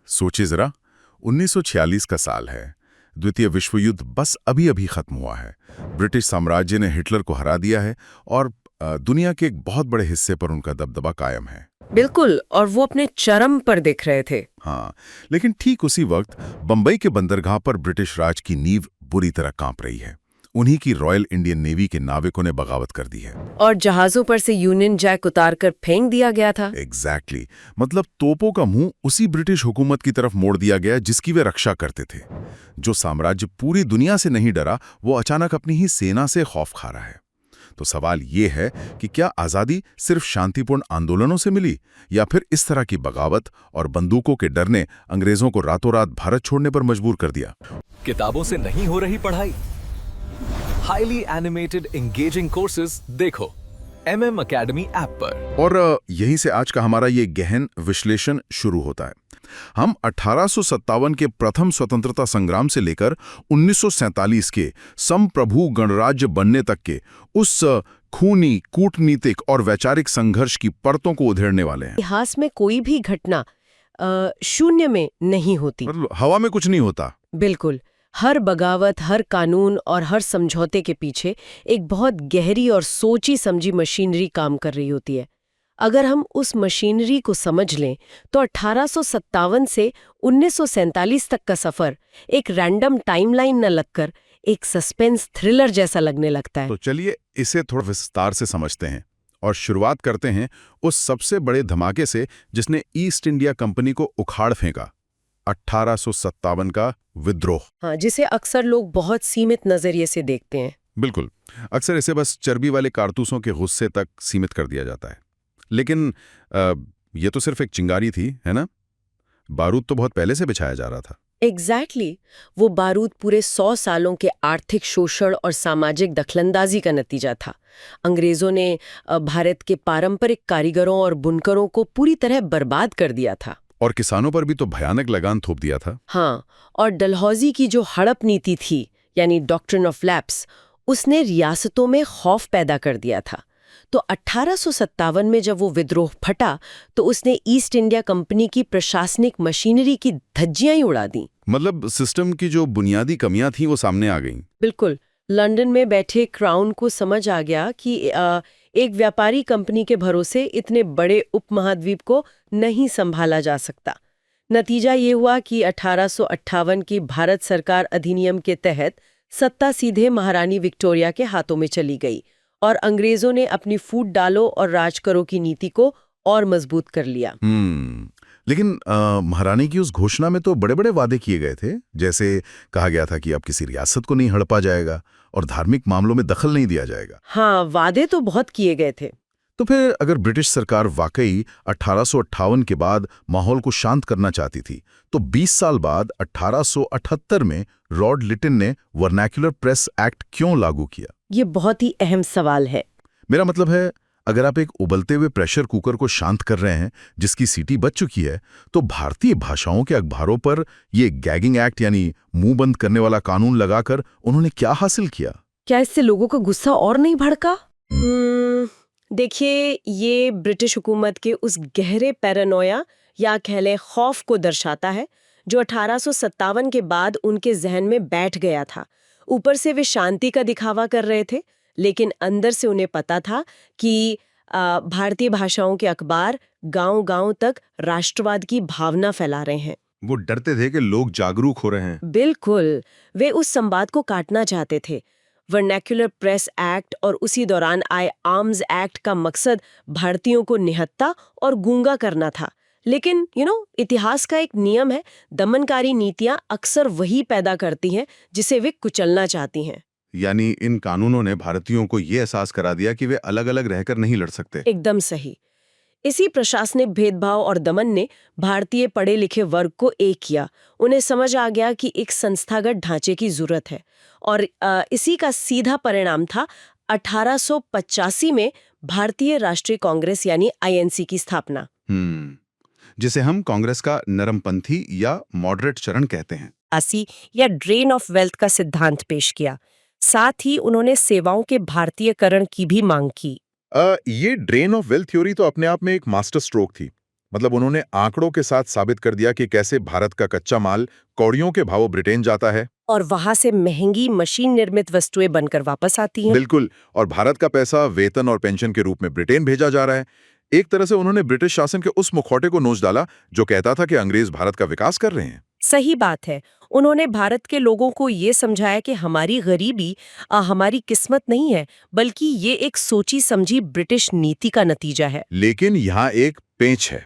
सोचिए जरा, 1946 का साल है। द्वितीय विश्व युद्ध बस अभी अभी खत्म हुआ है। ब्रिटिश साम्राज्य ने हिटलर को हरा दिया है और दुनिया के एक बहुत बड़े हिस्से पर उनका दबदबा कायम है। बिल्कुल, और वो अपने चरम पर दिख रहे थे। हाँ, लेकिन ठीक उसी वक्त बंबई के बंदरगाह पर ब्रिटिश राज की नींव बुरी तरह कांप रही है। उन्हीं की रॉयल इंडियन नेवी के नाविकों ने बगावत कर दी है। और जहाजों पर से यूनियन जैक उतारकर फेंक दिया गया था। एग्जैक्टली मतलब तोपों का मुंह उसी ब्रिटिश हुकूमत की तरफ मोड़ दिया गया जिसकी वे रक्षा करते थे। जो साम्राज्य पूरी दुनिया से नहीं डरा, वो अचानक अपनी ही सेना से खौफ खा रहा है। तो सवाल ये है कि क्या आज़ादी सिर्फ शांतिपूर्ण आंदोलनों से मिली, या फिर इस तरह की बगावत और बंदूकों के डर ने अंग्रेजों को रातों रात भारत छोड़ने पर मजबूर कर दिया? किताबों से नहीं हो रही पढ़ाई, हाईली एनिमेटेड एंगेजिंग कोर्सेज देखो MM Academy ऐप पर। और यहीं से आज का हमारा ये गहन विश्लेषण शुरू होता है। हम 1857 के प्रथम स्वतंत्रता संग्राम से लेकर 1947 के संप्रभु गणराज्य बनने तक के उस खूनी, कूटनीतिक और वैचारिक संघर्ष की परतों को उधेड़ने वाले हैं। इतिहास में कोई भी घटना शून्य में नहीं होती। मतलब हवा में कुछ नहीं होता। बिल्कुल, हर बगावत, हर कानून और हर समझौते के पीछे एक बहुत गहरी और सोची समझी मशीनरी काम कर रही होती है। अगर हम उस मशीनरी को समझ लें तो 1857 से 1947 तक का सफर एक रैंडम टाइमलाइन न लगकर एक सस्पेंस थ्रिलर जैसा लगने लगता है। तो चलिए इसे थोड़ा विस्तार से समझते हैं और शुरुआत करते हैं उस सबसे बड़े धमाके से जिसने ईस्ट इंडिया कंपनी को उखाड़ फेंका, 1857 का विद्रोह। हाँ, जिसे अक्सर लोग बहुत सीमित नजरिए से देखते हैं। बिल्कुल, अक्सर इसे बस चर्बी वाले कारतूसों के गुस्से तक सीमित कर दिया जाता है। लेकिन ये तो सिर्फ एक चिंगारी थी, है ना? बारूद तो बहुत पहले से बिछाया जा रहा था। एग्जैक्टली वो बारूद पूरे 100 सालों के आर्थिक शोषण और सामाजिक दखलंदाजी का नतीजा था। अंग्रेजों ने भारत के पारंपरिक कारीगरों और बुनकरों को पूरी तरह बर्बाद कर दिया था। और किसानों पर भी तो भयानक लगान थोप दिया था। हाँ, और डलहौजी की जो हड़प नीति थी, यानी डॉक्ट्रिन ऑफ लैप्स, उसने रियासतों में खौफ पैदा कर दिया था। तो 1857 में जब वो विद्रोह फटा तो उसने ईस्ट इंडिया कंपनी की प्रशासनिक मशीनरी की धज्जियां ही उड़ा दी। मतलब सिस्टम की जो बुनियादी कमियां थीं वो सामने आ गईं। बिल्कुल, लंदन में बैठे क्राउन को समझ आ गया कि एक व्यापारी कंपनी के भरोसे इतने बड़े उपमहाद्वीप को नहीं संभाला जा सकता। नतीजा ये हुआ कि 1858 की भारत सरकार अधिनियम के तहत सत्ता सीधे महारानी विक्टोरिया के हाथों में चली गई और अंग्रेजों ने अपनी फूट डालो और राज करो की नीति को और मजबूत कर लिया। लेकिन महारानी की उस घोषणा में तो बड़े बड़े वादे किए गए थे। जैसे कहा गया था कि अब किसी रियासत को नहीं हड़पा जाएगा और धार्मिक मामलों में दखल नहीं दिया जाएगा। हाँ, वादे तो बहुत किए गए थे। तो फिर अगर ब्रिटिश सरकार वाकई 1858 के बाद माहौल को शांत करना चाहती थी, तो 20 साल बाद 1878 में लॉर्ड लिटन ने वर्नैक्युलर प्रेस एक्ट क्यों लागू किया? ये बहुत ही अहम सवाल है। मेरा मतलब है, अगर आप एक उबलते हुए प्रेशर कुकर को शांत कर रहे हैं जिसकी सीटी बच चुकी है, तो भारतीय भाषाओं के अखबारों पर ये गैगिंग एक्ट यानी मुंह बंद करने वाला कानून लगाकर उन्होंने क्या हासिल किया? क्या इससे लोगों का गुस्सा और नहीं भड़का? देखिए, ये ब्रिटिश हुकूमत के उस गहरे पैरानोया या कह लें खौफ को दर्शाता है जो 1857 के बाद उनके जहन में बैठ गया था। ऊपर से वे शांति का दिखावा कर रहे थे, लेकिन अंदर से उन्हें पता था कि भारतीय भाषाओं के अखबार गांव-गांव तक राष्ट्रवाद की भावना फैला रहे हैं। वो डरते थे कि लोग जागरूक हो रहे हैं। बिल्कुल, वे उस संवाद को काटना चाहते थे। वर्नैक्युलर प्रेस एक्ट और उसी दौरान आए आर्म्स एक्ट का मकसद भारतीयों को निहत्था और गूंगा करना था। लेकिन इतिहास का एक नियम है, दमनकारी नीतियां अक्सर वही पैदा करती हैं जिसे वे कुचलना चाहती हैं। यानी इन कानूनों ने भारतीयों को ये एहसास करा दिया कि वे अलग अलग रहकर नहीं लड़ सकते। एकदम सही। इसी प्रशासनिक भेदभाव और दमन ने भारतीय पढ़े लिखे वर्ग को एक किया। उन्हें समझ आ गया कि एक संस्थागत ढांचे की जरूरत है और इसी का सीधा परिणाम था 1885 में भारतीय राष्ट्रीय कांग्रेस यानी INC की स्थापना। जिसे हम कांग्रेस का नरमपंथी या मॉडरेट चरण कहते हैं। आसी या ड्रेन ऑफ वेल्थ का सिद्धांत पेश किया। साथ ही उन्होंने सेवाओं के भारतीयकरण की भी मांग की। ये ड्रेन ऑफ वेल्थ थ्योरी तो अपने आप में एक मास्टर स्ट्रोक थी। मतलब उन्होंने आंकड़ों के साथ साबित कर दिया कि कैसे भारत का कच्चा माल कौड़ियों के भावों ब्रिटेन जाता है। और वहां से महंगी मशीन निर्मित वस्तुएं बनकर वापस आती हैं। बिल्कुल, और भारत का पैसा वेतन और पेंशन के रूप में ब्रिटेन भेजा जा रहा है। एक तरह से उन्होंने ब्रिटिश शासन के उस मुखौटे को नोच डाला जो कहता था कि अंग्रेज भारत का विकास कर रहे हैं। सही बात है। उन्होंने भारत के लोगों को ये समझाया कि हमारी गरीबी हमारी किस्मत नहीं है, बल्कि ये एक सोची समझी ब्रिटिश नीति का नतीजा है। लेकिन यहाँ एक पेंच है।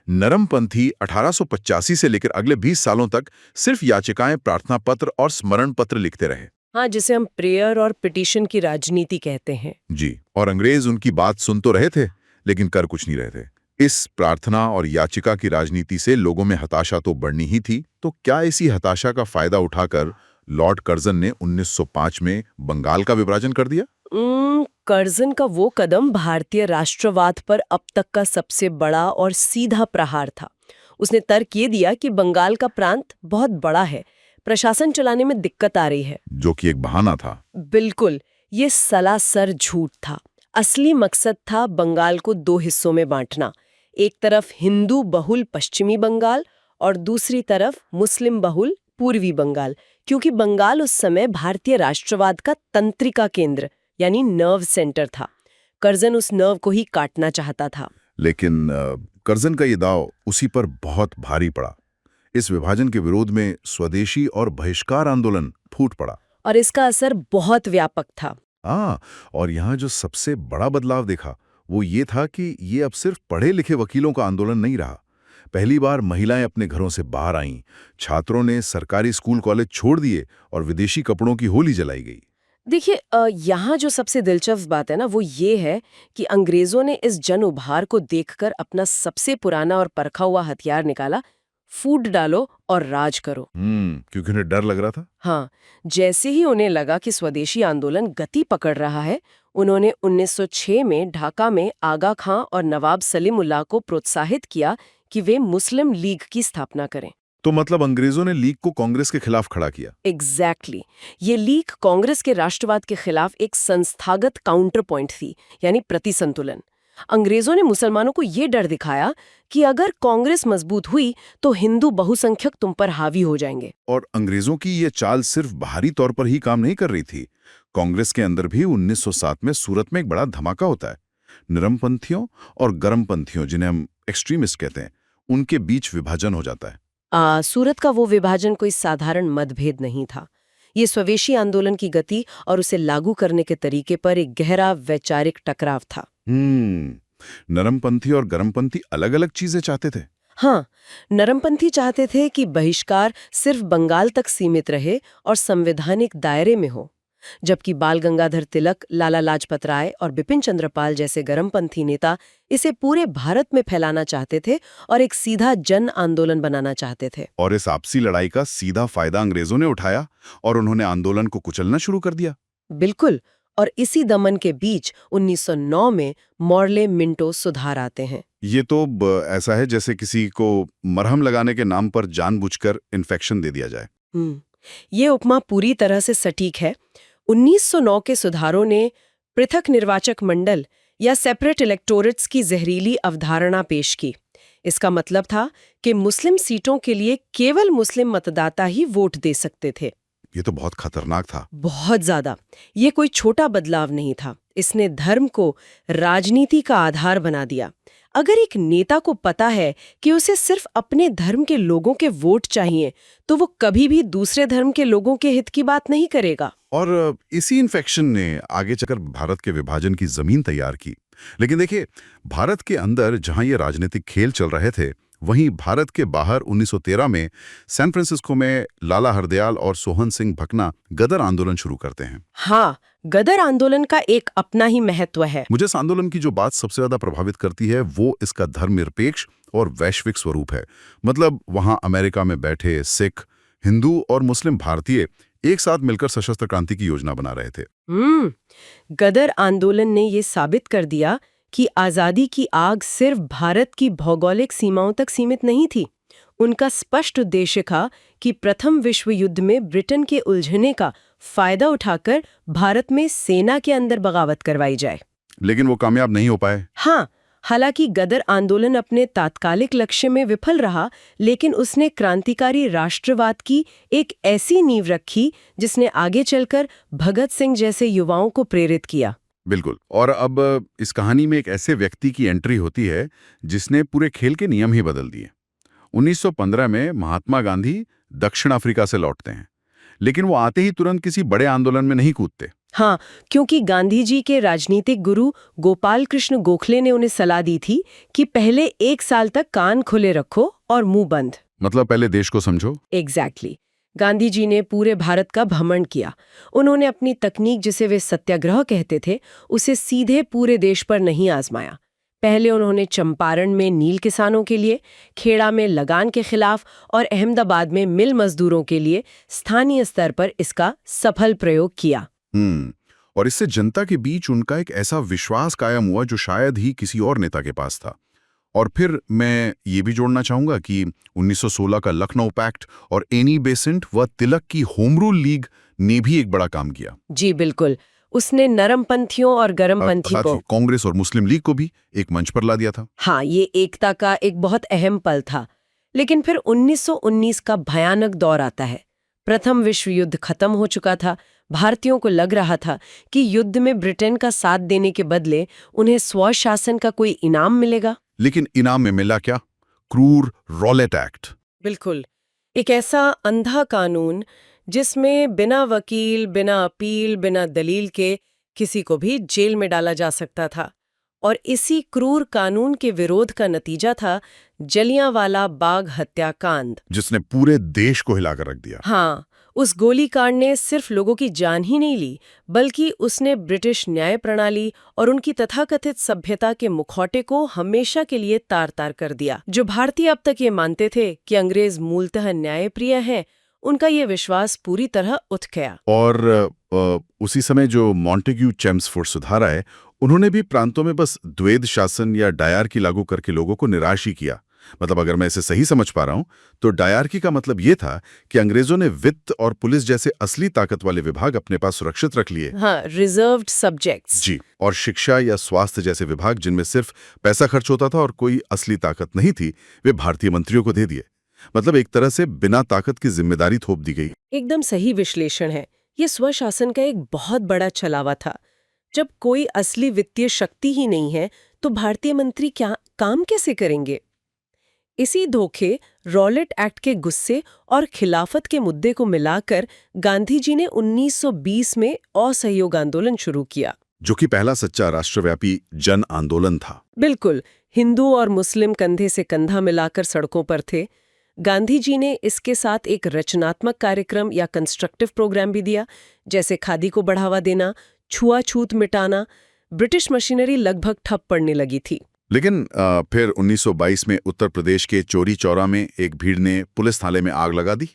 नरमपंथी 1885 से लेकर अगले 20 सालों तक सिर्फ याचिकाएं, प्रार्थना पत्र और स्मरण पत्र लिखते रहे। हाँ, जिसे हम प्रेयर और पिटीशन की राजनीति कहते हैं। जी, और अंग्रेज उनकी बात सुन तो रहे थे, लेकिन कर कुछ नहीं रहे थे। इस प्रार्थना और याचिका की राजनीति से लोगों में हताशा तो बढ़नी ही थी, तो क्या इसी हताशा का फायदा उठाकर लॉर्ड कर्जन ने 1905 में बंगाल का विभाजन कर दिया? कर्जन का वो कदम भारतीय राष्ट्रवाद पर अब तक का सबसे बड़ा और सीधा प्रहार था। उसने तर्क ये दिया कि बंगाल का प्रांत बहुत बड़ा है, प्रशासन चलाने में दिक्कत आ रही है। जो कि एक बहाना था। बिल्कुल, ये सलासर झूठ था। असली मकसद था बंगाल को दो हिस्सों में बांटना, एक तरफ हिंदू बहुल पश्चिमी बंगाल और दूसरी तरफ मुस्लिम बहुल पूर्वी बंगाल, क्योंकि बंगाल उस समय भारतीय राष्ट्रवाद का तंत्रिका केंद्र यानी नर्व सेंटर था। कर्जन उस नर्व को ही काटना चाहता था। लेकिन कर्जन का ये दाव उसी पर बहुत भारी पड़ा। इस विभाजन के विरोध में स्वदेशी और बहिष्कार आंदोलन फूट पड़ा, और इसका असर बहुत व्यापक था। और यहाँ जो सबसे बड़ा बदलाव देखा वो ये था कि ये अब सिर्फ पढ़े लिखे वकीलों का आंदोलन नहीं रहा। पहली बार महिलाएं अपने घरों से बाहर आईं, छात्रों ने सरकारी स्कूल कॉलेज छोड़ दिए और विदेशी कपड़ों की होली जलाई गई। देखिए, यहाँ जो सबसे दिलचस्प बात है ना, वो ये है कि अंग्रेजों ने इस जन उभार को देखकर अपना सबसे पुराना और परखा हुआ हथियार निकाला, फूट डालो और राज करो। क्योंकि उन्हें डर लग रहा था। हाँ, जैसे ही उन्हें लगा कि स्वदेशी आंदोलन गति पकड़ रहा है, उन्होंने 1906 में ढाका में आगा खां और नवाब सलीमुल्लाह को प्रोत्साहित किया कि वे मुस्लिम लीग की स्थापना करें। तो मतलब अंग्रेजों ने लीग को कांग्रेस के खिलाफ खड़ा किया। एग्जैक्टली। ये लीग कांग्रेस के राष्ट्रवाद के खिलाफ एक संस्थागत काउंटर पॉइंट थी, यानी प्रतिसंतुलन। अंग्रेजों ने मुसलमानों को ये डर दिखाया कि अगर कांग्रेस मजबूत हुई तो हिंदू बहुसंख्यक तुम पर हावी हो जाएंगे। और अंग्रेजों की ये चाल सिर्फ बाहरी तौर पर ही काम नहीं कर रही थी। कांग्रेस के अंदर भी 1907 में सूरत में एक बड़ा धमाका होता है। नरमपंथियों और गर्मपंथियों, जिन्हें हम एक्सट्रीमिस्ट कहते हैं, उनके बीच विभाजन हो जाता है। सूरत का वो विभाजन कोई साधारण मतभेद नहीं था। ये स्वदेशी आंदोलन की गति और उसे लागू करने के तरीके पर एक गहरा वैचारिक टकराव था। नरमपंथी और गर्मपंथी अलग अलग चीजें चाहते थे। हाँ, नरमपंथी चाहते थे कि बहिष्कार सिर्फ बंगाल तक सीमित रहे और संवैधानिक दायरे में हो, जबकि बाल गंगाधर तिलक, लाला लाजपत राय और बिपिन चंद्र पाल जैसे गर्मपंथी नेता इसे पूरे भारत में फैलाना चाहते थे और एक सीधा जन आंदोलन बनाना चाहते थे। और इस आपसी लड़ाई का सीधा फायदा अंग्रेजों ने उठाया और उन्होंने आंदोलन को कुचलना शुरू कर दिया। बिल्कुल, और इसी दमन के बीच 1909 में मॉर्ले मिंटो सुधार आते हैं। ये तो ऐसा है जैसे किसी को मरहम लगाने के नाम पर जानबूझकर इन्फेक्शन दे दिया जाए। ये उपमा पूरी तरह से सटीक है। 1909 के सुधारों ने पृथक निर्वाचक मंडल या सेपरेट इलेक्टोरेट्स की जहरीली अवधारणा पेश की। इसका मतलब था कि मुस्लिम सीटों के लिए केवल मुस्लिम मतदाता ही वोट दे सकते थे। ये तो बहुत खतरनाक था। बहुत ज्यादा। ये कोई छोटा बदलाव नहीं था। इसने धर्म को राजनीति का आधार बना दिया। अगर एक नेता को पता है कि उसे सिर्फ अपने धर्म के लोगों के वोट चाहिए, तो वो कभी भी दूसरे धर्म के लोगों के हित की बात नहीं करेगा। और इसी इन्फेक्शन ने आगे चलकर भारत के विभाजन की जमीन तैयार की। लेकिन देखिए, भारत के अंदर जहां ये राजनीतिक खेल चल रहे थे, वहीं भारत के बाहर 1913 में सैन फ्रांसिस्को में लाला हरदयाल और सोहन सिंह भकना गदर आंदोलन शुरू करते हैं। हाँ, गदर आंदोलन का एक अपना ही महत्व है। मुझे इस आंदोलन की जो बात सबसे ज्यादा प्रभावित करती है वो इसका धर्मनिरपेक्ष और वैश्विक स्वरूप है। मतलब वहां अमेरिका में बैठे सिख, हिंदू और मुस्लिम भारतीय एक साथ मिलकर सशस्त्र क्रांति की योजना बना रहे थे। गदर आंदोलन ने ये साबित कर दिया कि आजादी की आग सिर्फ भारत की भौगोलिक सीमाओं तक सीमित नहीं थी। उनका स्पष्ट उद्देश्य था कि प्रथम विश्व युद्ध में ब्रिटेन के उलझने का फायदा उठाकर भारत में सेना के अंदर बगावत करवाई जाए। लेकिन वो कामयाब नहीं हो पाए। हाँ, हालांकि गदर आंदोलन अपने तात्कालिक लक्ष्य में विफल रहा, लेकिन उसने क्रांतिकारी राष्ट्रवाद की एक ऐसी नींव रखी जिसने आगे चलकर भगत सिंह जैसे युवाओं को प्रेरित किया। बिल्कुल। और अब इस कहानी में एक ऐसे व्यक्ति की एंट्री होती है जिसने पूरे खेल के नियम ही बदल दिए। 1915 में महात्मा गांधी दक्षिण अफ्रीका से लौटते हैं, लेकिन वो आते ही तुरंत किसी बड़े आंदोलन में नहीं कूदते। हाँ, क्योंकि गांधी जी के राजनीतिक गुरु गोपाल कृष्ण गोखले ने उन्हें सलाह दी थी कि पहले 1 साल तक कान खुले रखो और मुंह बंद। मतलब पहले देश को समझो। एग्जैक्टली। गांधी जी ने पूरे भारत का भ्रमण किया। उन्होंने अपनी तकनीक, जिसे वे सत्याग्रह कहते थे, उसे सीधे पूरे देश पर नहीं आजमाया। पहले उन्होंने चंपारण में नील किसानों के लिए, खेड़ा में लगान के खिलाफ और अहमदाबाद में मिल मजदूरों के लिए स्थानीय स्तर पर इसका सफल प्रयोग किया। और इससे जनता के बीच उनका एक ऐसा विश्वास कायम हुआ जो शायद ही किसी और नेता के पास था। और फिर मैं ये भी जोड़ना चाहूंगा कि 1916 का लखनऊ पैक्ट और एनी बेसेंट व तिलक की होम रूल लीग ने भी एक बड़ा काम किया। जी बिल्कुल। उसने नरमपंथियों और गरमपंथी को, कांग्रेस और मुस्लिम लीग को भी एक मंच पर ला दिया था। हाँ, ये एकता का एक बहुत अहम पल था। लेकिन फिर 1919 का भयानक दौर आता है। प्रथम विश्व युद्ध खत्म हो चुका था। भारतीयों को लग रहा था कि युद्ध में ब्रिटेन का साथ देने के बदले उन्हें स्वशासन का कोई इनाम मिलेगा। लेकिन इनाम में मिला क्या? क्रूर रॉलेट एक्ट। बिल्कुल। एक ऐसा अंधा कानून जिसमें बिना वकील, बिना अपील, बिना दलील के किसी को भी जेल में डाला जा सकता था। और इसी क्रूर कानून के विरोध का नतीजा था जलियांवाला बाग हत्याकांड, जिसने पूरे देश को हिलाकर रख दिया। हाँ, उस गोलीकांड ने सिर्फ लोगों की जान ही नहीं ली, बल्कि उसने ब्रिटिश न्याय प्रणाली और उनकी तथाकथित सभ्यता के मुखौटे को हमेशा के लिए तार-तार कर दिया। जो भारतीय अब तक ये मानते थे कि अंग्रेज मूलतः न्यायप्रिय हैं, उनका ये विश्वास पूरी तरह उठ गया। और उसी समय जो मॉन्टेग्यू चेम्सफोर्ड सुधार आए, उन्होंने भी प्रांतों में बस द्वैध शासन या डायरकी लागू करके लोगों को निराश ही किया। मतलब अगर मैं इसे सही समझ पा रहा हूं तो डायरकी का मतलब ये था कि अंग्रेजों ने वित्त और पुलिस जैसे असली ताकत वाले विभाग अपने पास सुरक्षित रख लिए। हाँ, रिजर्व्ड सब्जेक्ट्स। जी। और शिक्षा या स्वास्थ्य जैसे विभाग जिनमें सिर्फ पैसा खर्च होता था और कोई असली ताकत नहीं थी, वे भारतीय मंत्रियों को दे दिए। मतलब एक तरह से बिना ताकत की जिम्मेदारी थोप दी गई। एकदम सही विश्लेषण है। ये स्वशासन का एक बहुत बड़ा छलावा था। जब कोई असली वित्तीय शक्ति ही नहीं है तो भारतीय मंत्री क्या काम कैसे करेंगे? इसी धोखे, रॉलेट एक्ट के गुस्से और खिलाफत के मुद्दे को मिलाकर गांधी जी ने 1920 में असहयोग आंदोलन शुरू किया, जो कि पहला सच्चा राष्ट्रव्यापी जन आंदोलन था। बिल्कुल। हिंदू और मुस्लिम कंधे से कंधा मिलाकर सड़कों पर थे। गांधी जी ने इसके साथ एक रचनात्मक कार्यक्रम या कंस्ट्रक्टिव प्रोग्राम भी दिया, जैसे खादी को बढ़ावा देना, छुआछूत मिटाना। ब्रिटिश मशीनरी लगभग ठप पड़ने लगी थी। लेकिन फिर 1922 में उत्तर प्रदेश के चौरी चौरा में एक भीड़ ने पुलिस थाने में आग लगा दी,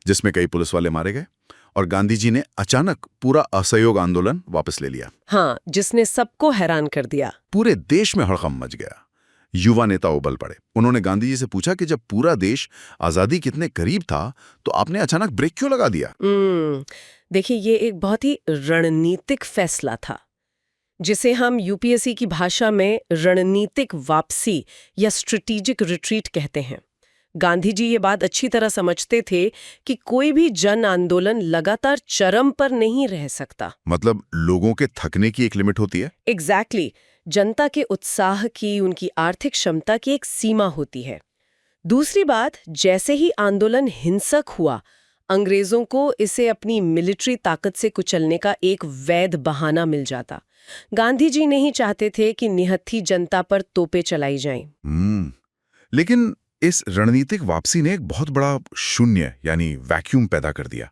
जिसमें कई पुलिस वाले मारे गए और गांधी जी ने अचानक पूरा असहयोग आंदोलन वापस ले लिया। हाँ, जिसने सबको हैरान कर दिया। पूरे देश में हड़कंप मच गया। युवा नेता उबल पड़े। उन्होंने गांधी जी से पूछा कि जब पूरा देश आजादी कितने करीब था तो आपने अचानक ब्रेक क्यों लगा दिया? देखिए, ये एक बहुत ही रणनीतिक फैसला था, जिसे हम यूपीएससी की भाषा में रणनीतिक वापसी या स्ट्रेटेजिक रिट्रीट कहते हैं। गांधी जी ये बात अच्छी तरह समझते थे कि कोई भी जन आंदोलन लगातार चरम पर नहीं रह सकता। मतलब लोगों के थकने की एक लिमिट होती है। एग्जैक्टली। जनता के उत्साह की, उनकी आर्थिक क्षमता की एक सीमा होती है। दूसरी बात, जैसे ही आंदोलन हिंसक हुआ, अंग्रेजों को इसे अपनी मिलिट्री ताकत से कुचलने का एक वैध बहाना मिल जाता। गांधी जी नहीं चाहते थे कि निहत्थी जनता पर तोपें चलाई जाएं। लेकिन इस रणनीतिक वापसी ने एक बहुत बड़ा शून्य यानी वैक्यूम पैदा कर दिया।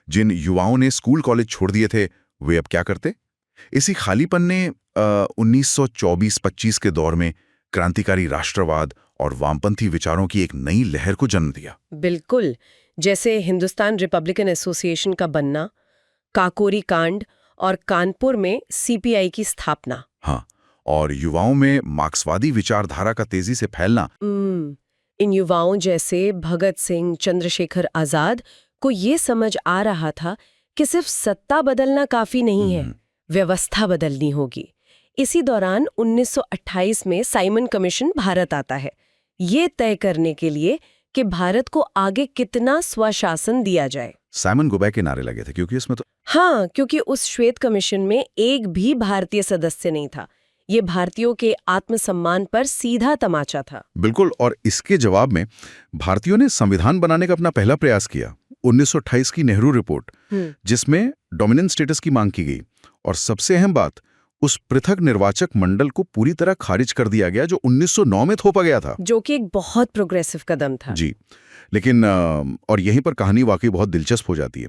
जिन युवाओं ने स्कूल कॉलेज छोड़ दिए थे, वे अब क्या करते? इसी खालीपन ने 1924-25 के दौर में क्रांतिकारी राष्ट्रवाद और वामपंथी विचारों की एक नई लहर को जन्म दिया। बिल्कुल। जैसे हिंदुस्तान रिपब्लिकन एसोसिएशन का बनना, काकोरी कांड और कानपुर में सीपीआई की स्थापना। हाँ, और युवाओं में मार्क्सवादी विचारधारा का तेजी से फैलना। इन युवाओं जैसे भगत सिंह, चंद्रशेखर आजाद को ये समझ आ रहा था कि सिर्फ सत्ता बदलना काफी नहीं है, व्यवस्था बदलनी होगी। इसी दौरान 1928 में साइमन कमीशन भारत आता है, ये तय करने के लिए कि भारत को आगे कितना स्वशासन दिया जाए। साइमन गो बैक के नारे लगे थे क्योंकि इसमें तो हाँ, क्योंकि उस श्वेत कमीशन में एक भी भारतीय सदस्य नहीं था। ये भारतीयों के आत्मसम्मान पर सीधा तमाचा था। बिल्कुल, और इसके जवाब में भारतीयों ने संविधान बनाने का अपना पहला प्रयास किया। 1928 की नेहरू रिपोर्ट, जिसमें डोमिनेंट स्टेटस की मांग की गई, और सबसे अहम बात, उस पृथक निर्वाचक मंडल को पूरी तरह खारिज कर दिया गया जो 1909 में थोपा गया था। जो कि एक बहुत प्रोग्रेसिव कदम था। जी, लेकिन और यहीं पर कहानी वाकई बहुत दिलचस्प हो जाती है।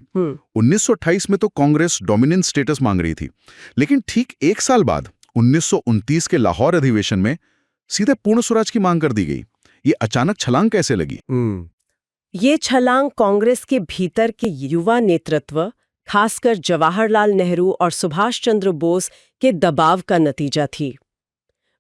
1928 में तो कांग्रेस डोमिनेंट स्टेटस मांग रही थी, लेकिन ठीक एक साल बाद 1929 के लाहौर अधिवेशन में सीधे पूर्ण स्वराज की मांग कर दी गई। ये अचानक छलांग कैसे लगी? ये छलांग कांग्रेस के भीतर के युवा नेतृत्व, खासकर जवाहरलाल नेहरू और सुभाष चंद्र बोस के दबाव का नतीजा थी।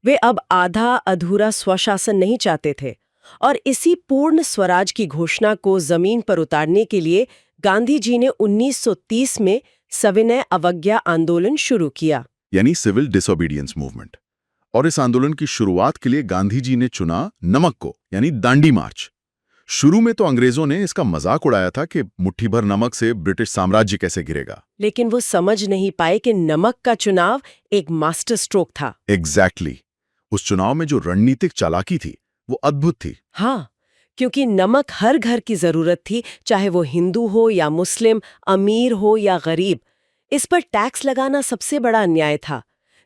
वे अब आधा अधूरा स्वशासन नहीं चाहते थे और इसी पूर्ण स्वराज की घोषणा को जमीन पर उतारने के लिए गांधी जी ने 1930 में सविनय अवज्ञा आंदोलन शुरू किया, यानी सिविल डिसोबीडियंस मूवमेंट। और इस आंदोलन की शुरुआत के लिए गांधी जी ने चुना नमक को, यानी दांडी मार्च। शुरू में तो अंग्रेजों ने इसका मजाक उड़ाया था कि मुट्ठी भर नमक से ब्रिटिश साम्राज्य कैसे गिरेगा। लेकिन वो समझ नहीं पाए कि नमक का चुनाव एक मास्टर स्ट्रोक था। एग्जैक्टली। उस चुनाव में जो रणनीतिक चालाकी थी वो अद्भुत थी। हाँ, क्योंकि नमक हर घर की जरूरत थी, चाहे वो हिंदू हो या मुस्लिम, अमीर हो या गरीब। इस पर टैक्स लगाना सबसे बड़ा अन्याय था।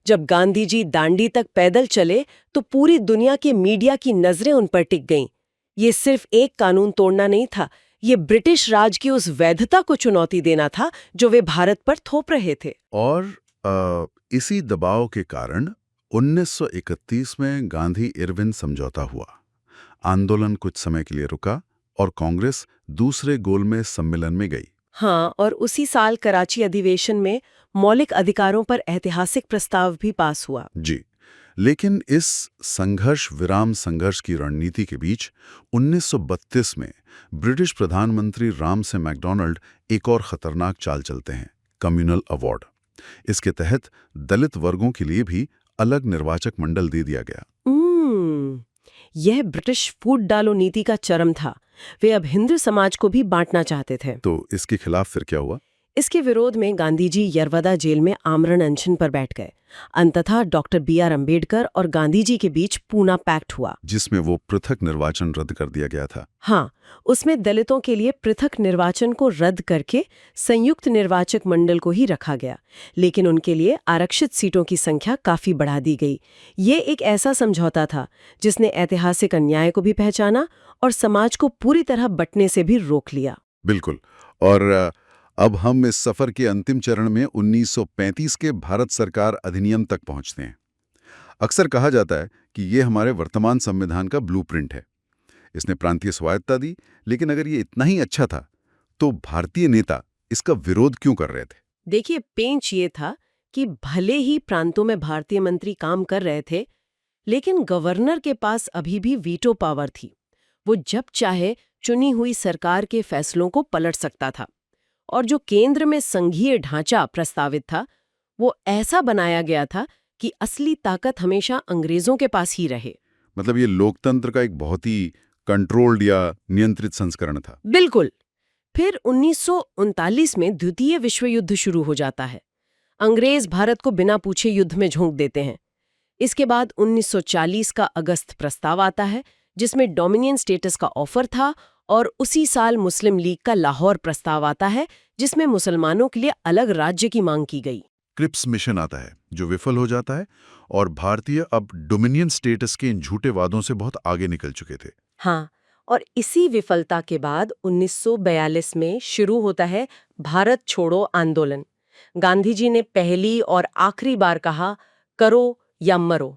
जब गांधी जी दांडी तक पैदल चले तो पूरी दुनिया के मीडिया की नजरें उन पर टिक गईं। ये सिर्फ एक कानून तोड़ना नहीं था, ये ब्रिटिश राज की उस वैधता को चुनौती देना था जो वे भारत पर थोप रहे थे। और इसी दबाव के कारण 1931 में गांधी इरविन समझौता हुआ। आंदोलन कुछ समय के लिए रुका और कांग्रेस दूसरे गोलमेज सम्मेलन में गई। हाँ, और उसी साल कराची अधिवेशन में मौलिक अधिकारों पर ऐतिहासिक प्रस्ताव भी पास हुआ। जी, लेकिन इस संघर्ष विराम संघर्ष की रणनीति के बीच 1932 में ब्रिटिश प्रधानमंत्री रामसे मैकडॉनल्ड एक और खतरनाक चाल चलते हैं, कम्युनल अवार्ड। इसके तहत दलित वर्गों के लिए भी अलग निर्वाचक मंडल दे दिया गया। यह ब्रिटिश फूट डालो नीति का चरम था। वे अब हिंदू समाज को भी बांटना चाहते थे। तो इसके खिलाफ फिर क्या हुआ? इसके विरोध में गांधी जी यरवदा जेल में आमरण अनशन पर बैठ गए। अंततः डॉक्टर बी.आर. अम्बेडकर और गांधी जी के बीच पूना पैक्ट हुआ, जिसमें वो पृथक निर्वाचन रद्द कर दिया गया था। हाँ, उसमें दलितों के लिए पृथक निर्वाचन को रद्द करके संयुक्त निर्वाचक मंडल को ही रखा गया, लेकिन उनके लिए आरक्षित सीटों की संख्या काफी बढ़ा दी गई। ये एक ऐसा समझौता था जिसने ऐतिहासिक अन्याय को भी पहचाना और समाज को पूरी तरह बंटने से भी रोक लिया। बिल्कुल। और अब हम इस सफर के अंतिम चरण में 1935 के भारत सरकार अधिनियम तक पहुंचते हैं। अक्सर कहा जाता है कि ये हमारे वर्तमान संविधान का ब्लूप्रिंट है। इसने प्रांतीय स्वायत्तता दी, लेकिन अगर ये इतना ही अच्छा था तो भारतीय नेता इसका विरोध क्यों कर रहे थे? देखिए, पेंच ये था कि भले ही प्रांतों में भारतीय मंत्री काम कर रहे थे, लेकिन गवर्नर के पास अभी भी वीटो पावर थी। वो जब चाहे चुनी हुई सरकार के फैसलों को पलट सकता था। और जो केंद्र में संघीय ढांचा प्रस्तावित था, वो ऐसा बनाया गया था कि असली ताकत हमेशा अंग्रेजों के पास ही रहे। मतलब ये लोकतंत्र का एक बहुत ही कंट्रोल्ड या नियंत्रित संस्करण था। बिल्कुल। फिर 1939 में द्वितीय विश्व युद्ध शुरू हो जाता है। अंग्रेज भारत को बिना पूछे युद्ध में झोंक देते हैं। इसके बाद 1940 का अगस्त प्रस्ताव आता है, जिसमें डोमिनियन स्टेटस का ऑफर था, और उसी साल मुस्लिम लीग का लाहौर प्रस्ताव आता है, जिसमें मुसलमानों के लिए अलग राज्य की मांग की गई। क्रिप्स मिशन आता है जो विफल हो जाता है, और भारतीय अब डोमिनियन स्टेटस के इन झूठे वादों से बहुत आगे निकल चुके थे। हाँ, और इसी विफलता के बाद 1942 में शुरू होता है भारत छोड़ो आंदोलन। गांधी जी ने पहली और आखिरी बार कहा, करो या मरो।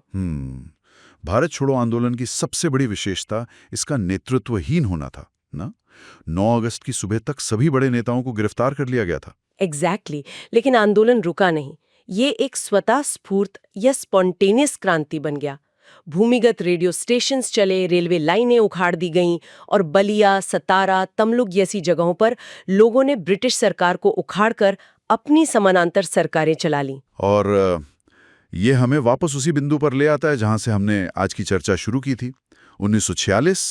भारत छोड़ो आंदोलन की सबसे बड़ी विशेषता इसका नेतृत्वहीन होना था ना। 9 अगस्त की सुबह तक सभी बड़े नेताओं को गिरफ्तार कर लिया गया था। एग्जैक्टली। लेकिन आंदोलन रुका नहीं। ये एक स्वतः स्फूर्त या स्पॉन्टेनियस क्रांति बन गया। भूमिगत रेडियो स्टेशंस चले, रेलवे लाइनें उखाड़ दी गईं, और बलिया, सतारा, तमलुक जैसी जगहों पर लोगों ने ब्रिटिश सरकार को उखाड़कर अपनी समानांतर सरकारें चला लीं। और ये हमें वापस उसी बिंदु पर ले आता है जहां से हमने आज की चर्चा शुरू की थी। 1946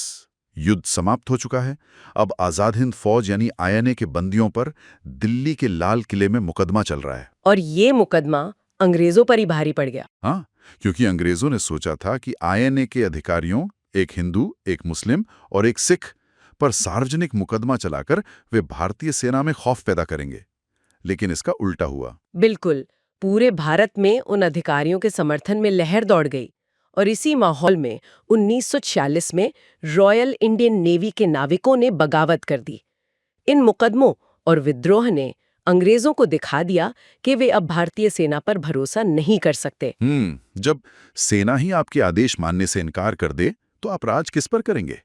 युद्ध समाप्त हो चुका है। अब आजाद हिंद फौज यानी आईएनए के बंदियों पर दिल्ली के लाल किले में मुकदमा चल रहा है। और ये मुकदमा अंग्रेजों पर ही भारी पड़ गया। हाँ, क्योंकि अंग्रेजों ने सोचा था कि आईएनए के अधिकारियों, एक हिंदू, एक मुस्लिम और एक सिख पर सार्वजनिक मुकदमा चलाकर वे भारतीय सेना में खौफ पैदा करेंगे। लेकिन इसका उल्टा हुआ। बिल्कुल, पूरे भारत में उन अधिकारियों के समर्थन में लहर दौड़ गई और इसी माहौल में 1946 में रॉयल इंडियन नेवी के नाविकों ने बगावत कर दी। इन मुकदमों और विद्रोह ने अंग्रेजों को दिखा दिया कि वे अब भारतीय सेना पर भरोसा नहीं कर सकते। जब सेना ही आपके आदेश मानने से इनकार कर दे तो आप राज किस पर करेंगे?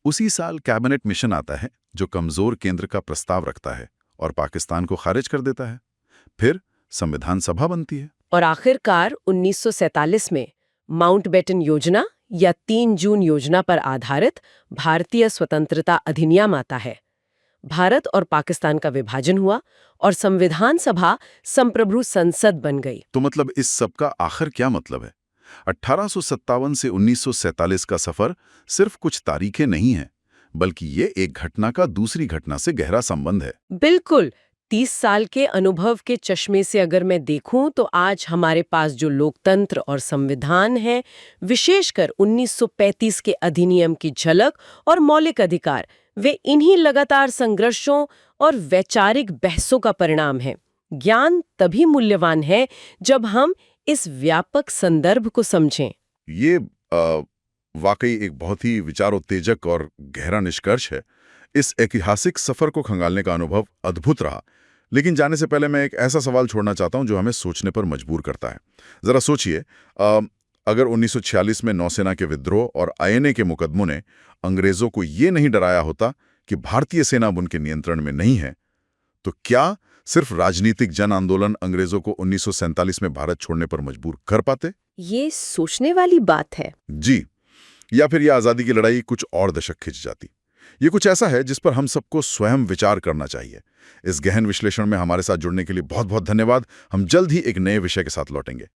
उसी साल कैबिनेट मिशन आता है जो कमजोर केंद्र का प्रस्ताव रखता है और पाकिस्तान को खारिज कर देता है। फिर संविधान सभा बनती है और आखिरकार 1947 में माउंटबेटन योजना या 3 जून योजना पर आधारित भारतीय स्वतंत्रता अधिनियम आता है। भारत और पाकिस्तान का विभाजन हुआ और संविधान सभा संप्रभु संसद बन गई। तो मतलब इस सब का आखिर क्या मतलब है? 1857 से 1947 का सफर सिर्फ कुछ तारीखें नहीं है, बल्कि ये एक घटना का दूसरी घटना से गहरा संबंध है। बिल्कुल, 30 साल के अनुभव के चश्मे से अगर मैं देखूं तो आज हमारे पास जो लोकतंत्र और संविधान है, विशेषकर 1935 के अधिनियम की झलक और मौलिक अधिकार, वे इन्हीं लगातार संघर्षों और वैचारिक बहसों का परिणाम है। ज्ञान तभी मूल्यवान है जब हम इस व्यापक संदर्भ को समझें। ये वाकई एक बहुत ही विचारोत्तेजक और गहरा निष्कर्ष है। इस ऐतिहासिक सफर को खंगालने का अनुभव अद्भुत रहा। लेकिन जाने से पहले मैं एक ऐसा सवाल छोड़ना चाहता हूं जो हमें सोचने पर मजबूर करता है। जरा सोचिए, अगर 1946 में नौसेना के विद्रोह और आईएनए के मुकदमों ने अंग्रेजों को ये नहीं डराया होता कि भारतीय सेना अब उनके नियंत्रण में नहीं है, तो क्या सिर्फ राजनीतिक जन आंदोलन अंग्रेजों को 1947 में भारत छोड़ने पर मजबूर कर पाते? ये सोचने वाली बात है। जी, या फिर यह आजादी की लड़ाई कुछ और दशक खिंच जाती? ये कुछ ऐसा है जिस पर हम सबको स्वयं विचार करना चाहिए। इस गहन विश्लेषण में हमारे साथ जुड़ने के लिए बहुत बहुत धन्यवाद। हम जल्द ही एक नए विषय के साथ लौटेंगे।